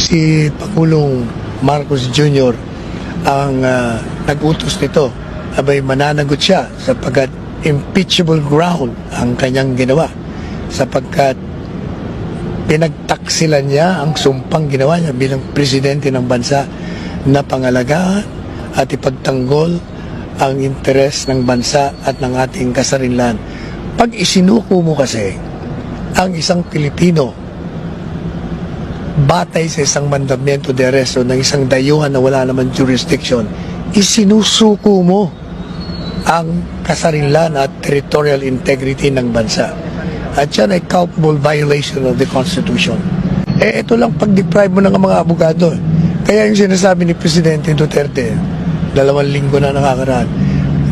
si Pangulong Marcos Jr. ang nag-utos nito, abay mananagot siya sapagkat impeachable ground ang kanyang ginawa sapagkat pinagtaksilan niya ang sumpang ginawa niya bilang presidente ng bansa na pangalagaan at ipagtanggol ang interes ng bansa at ng ating kasarinlan. Pag isinuko mo kasi ang isang Pilipino batay sa isang mandamiento de arresto ng isang dayuhan na wala naman jurisdiction, isinusuko mo ang kasarinlan at territorial integrity ng bansa. At yan ay culpable violation of the Constitution. Ito lang pag-deprive mo ng mga abogado. Kaya yung sinasabi ni Presidente Duterte, 2 linggo na nakakaraan,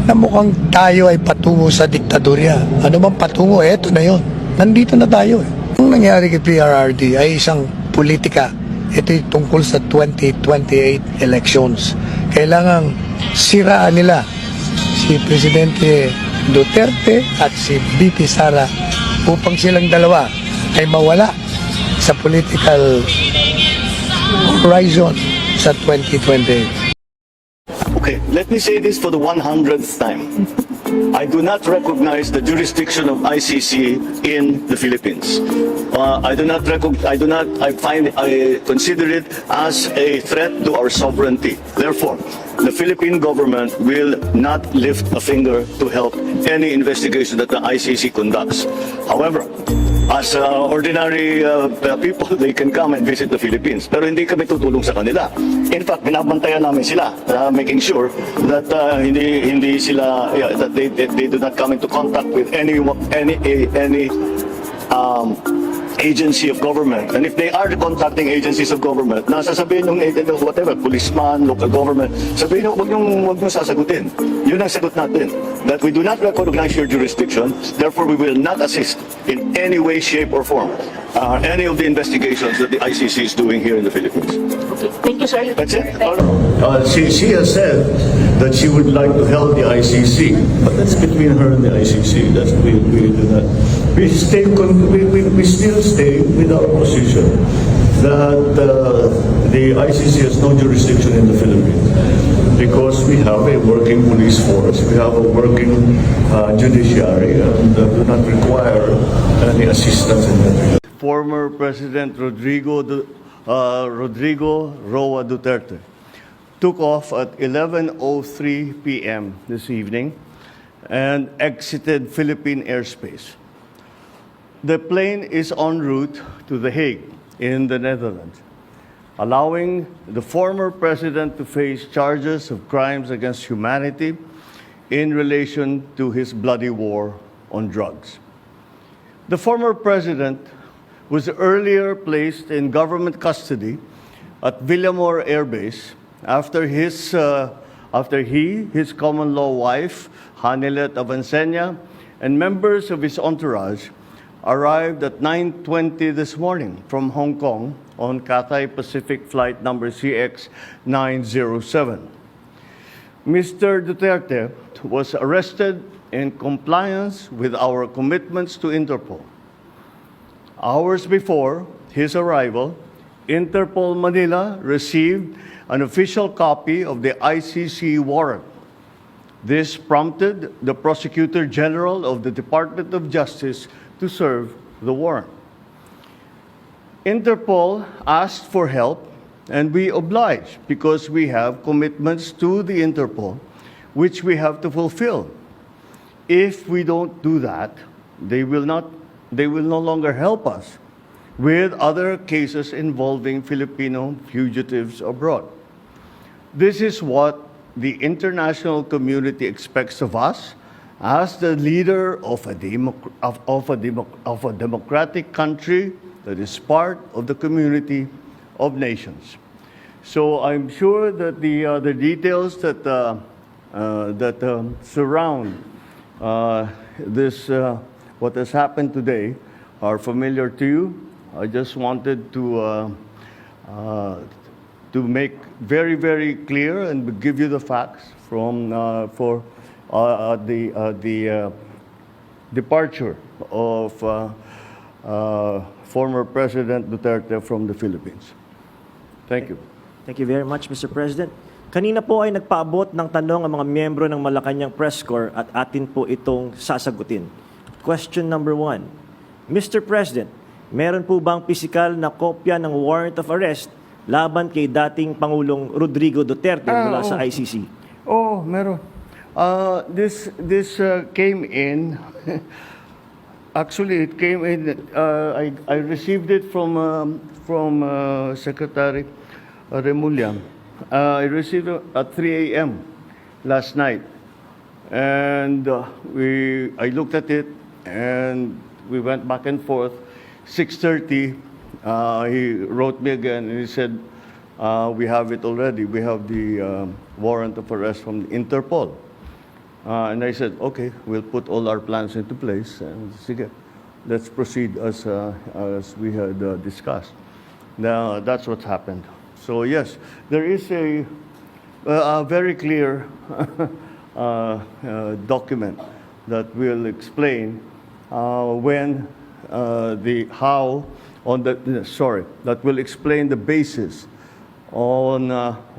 na mukhang tayo ay patungo sa diktadurya. Ano bang patungo? Eto na yon. Nandito na tayo. Ang nangyari kay PRRD ay isang politika. Ito ay tungkol sa 2028 elections. Kailangang siraan nila si Presidente Duterte at si VP Sara upang silang dalawa ay mawala sa political horizon sa 2028. Okay, let me say this for the 100th time. I do not recognize the jurisdiction of ICC in the Philippines. I consider it as a threat to our sovereignty. Therefore, the Philippine government will not lift a finger to help any investigation that the ICC conducts. However, as ordinary people, they can come and visit the Philippines. Pero hindi kami tutulong sa kanila. In fact, binabantayan namin sila, making sure that hindi sila, that they do not come into contact with any agency of government. And if they are contacting agencies of government, nasasabihin yung whatever, policeman, local government, sabihin nyo, huwag nyo sasagutin. Yun ang sagot natin. That we do not recognize your jurisdiction, therefore we will not assist in any way, shape, or form any of the investigations that the ICC is doing here in the Philippines. Okay. Thank you, sir. That's it. She has said that she would like to help the ICC, but that's between her and the ICC. That's we do not. We still stay with our position that the ICC has no jurisdiction in the Philippines because we have a working police force, we have a working judiciary, and do not require any assistance in that regard. Former President Rodrigo Roa Duterte took off at 11:03 p.m. this evening and exited Philippine airspace. The plane is en route to The Hague in the Netherlands, allowing the former president to face charges of crimes against humanity in relation to his bloody war on drugs. The former president was earlier placed in government custody at Villamor Air Base after his common law wife, Hanilet Avancenia, and members of his entourage arrived at 9:20 this morning from Hong Kong on Cathay Pacific flight number CX-907. Mr. Duterte was arrested in compliance with our commitments to Interpol. Hours before his arrival, Interpol Manila received an official copy of the ICC warrant. This prompted the Prosecutor General of the Department of Justice to serve the warrant. Interpol asked for help, and we obliged because we have commitments to the Interpol, which we have to fulfill. If we don't do that, they will no longer help us with other cases involving Filipino fugitives abroad. This is what the international community expects of us as the leader of a democratic country that is part of the community of nations. So I'm sure that the details that surround this what has happened today are familiar to you. I just wanted to make very, very clear and give you the facts from for the departure of former President Duterte from the Philippines. Thank you. Thank you very much, Mr. President. Kanina po ay nagpaabot ng tanong ang mga miyembro ng Malacanang Press Corps at atin po itong sasagutin. Question number 1. Mr. President, meron po bang pisikal na kopya ng warrant of arrest laban kay dating Pangulong Rodrigo Duterte mula sa ICC? Oh, meron. This came in. Actually, it came in. I received it from Secretary Remulla. I received it at 3 a.m. last night, and I looked at it, and we went back and forth. 6:30, he wrote me again, and he said, "We have it already. We have the warrant of arrest from Interpol." And I said, "Okay, we'll put all our plans into place, and sige, let's proceed as we had discussed." Now that's what's happened. So yes, there is a very clear document that will explain that will explain the basis on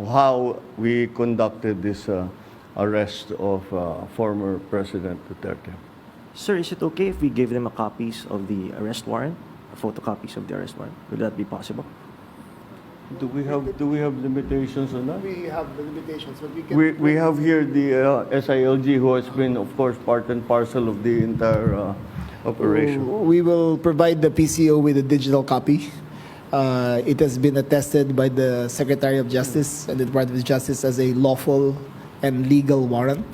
how we conducted this arrest of former President Duterte. Sir, is it okay if we give them a copies of the arrest warrant, photocopies of the arrest warrant? Would that be possible? Do we have limitations on that? We have the limitations, but we can. We have here the SILG, who has been, of course, part and parcel of the entire operation. We will provide the PCO with a digital copy. It has been attested by the Secretary of Justice and the Department of Justice as a lawful and legal warrant.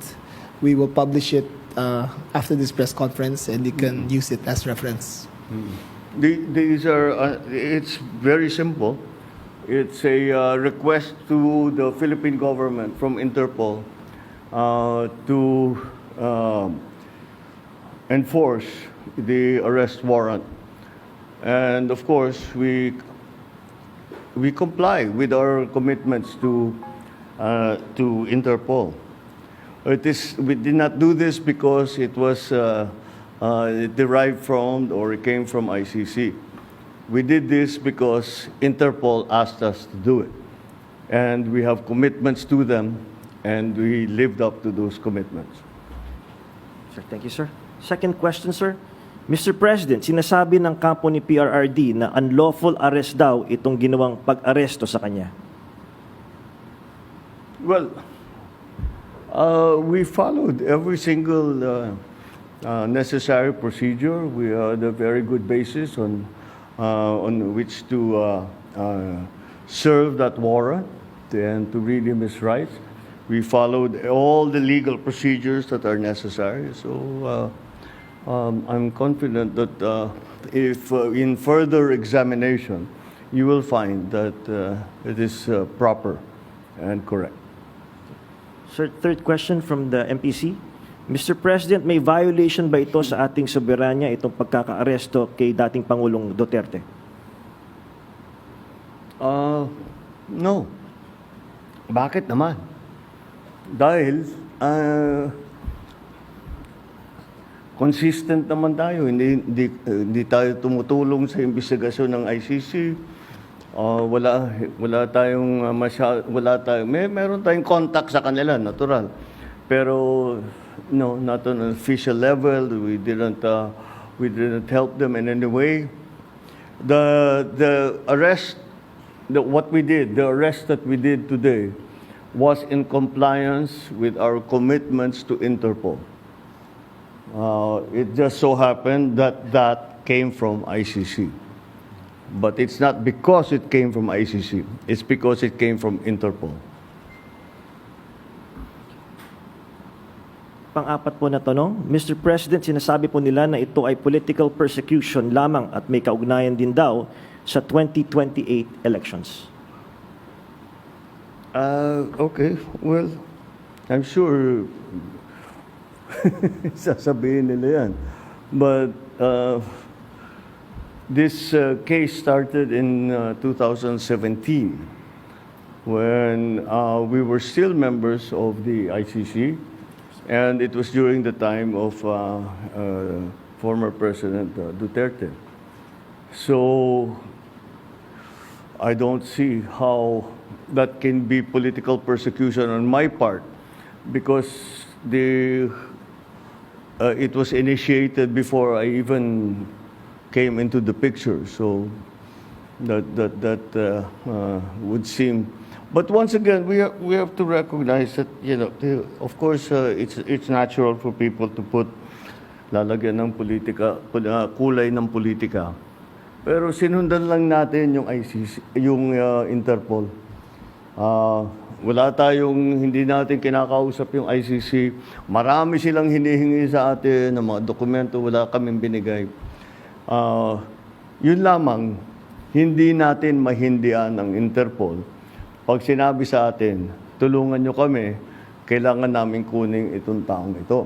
We will publish it after this press conference, and you can use it as reference. These are, it's very simple. It's a request to the Philippine government from Interpol to enforce the arrest warrant. And of course, we comply with our commitments to Interpol. We did not do this because it was derived from or it came from ICC. We did this because Interpol asked us to do it. And we have commitments to them, and we lived up to those commitments. Sir, thank you, sir. Second question, sir. Mr. President, sinasabi ng kampo ni PRRD na unlawful arrest daw itong ginawang pag-aresto sa kanya. Well, we followed every single necessary procedure. We had a very good basis on which to serve that warrant and to read him his rights. We followed all the legal procedures that are necessary. So I'm confident that if in further examination, you will find that it is proper and correct. Sir, third question from the MPC. Mr. President, may violation ba ito sa ating soberanya, itong pagkaka-aresto kay dating Pangulong Duterte? No. Bakit naman? Dahil consistent naman tayo. Hindi tayo tumutulong sa investigasyon ng ICC. Meron tayong contact sa kanila, natural. Pero no, not on an official level. We didn't help them in any way. The arrest that we did today was in compliance with our commitments to Interpol. It just so happened that came from ICC. But it's not because it came from ICC. It's because it came from Interpol. Pang-apat po na tanong, Mr. President, sinasabi po nila na ito ay political persecution lamang at may kaugnayan din daw sa 2028 elections. Okay, well, I'm sure sasabihin nila yan. But this case started in 2017 when we were still members of the ICC. And it was during the time of former President Duterte. So I don't see how that can be political persecution on my part because it was initiated before I even came into the picture. So that would seem. But once again, we have to recognize that, you know, of course, it's natural for people to put lalagyan ng politika, kulay ng politika. Pero sinundan lang natin yung ICC, yung Interpol. Wala tayong, hindi natin kinakausap yung ICC. Marami silang hinihingi sa atin ng mga dokumento, wala kaming binigay. Yun lamang, hindi natin mahindian ang Interpol. Pag sinabi sa atin, tulungan nyo kami, kailangan namin kunin itong taong ito.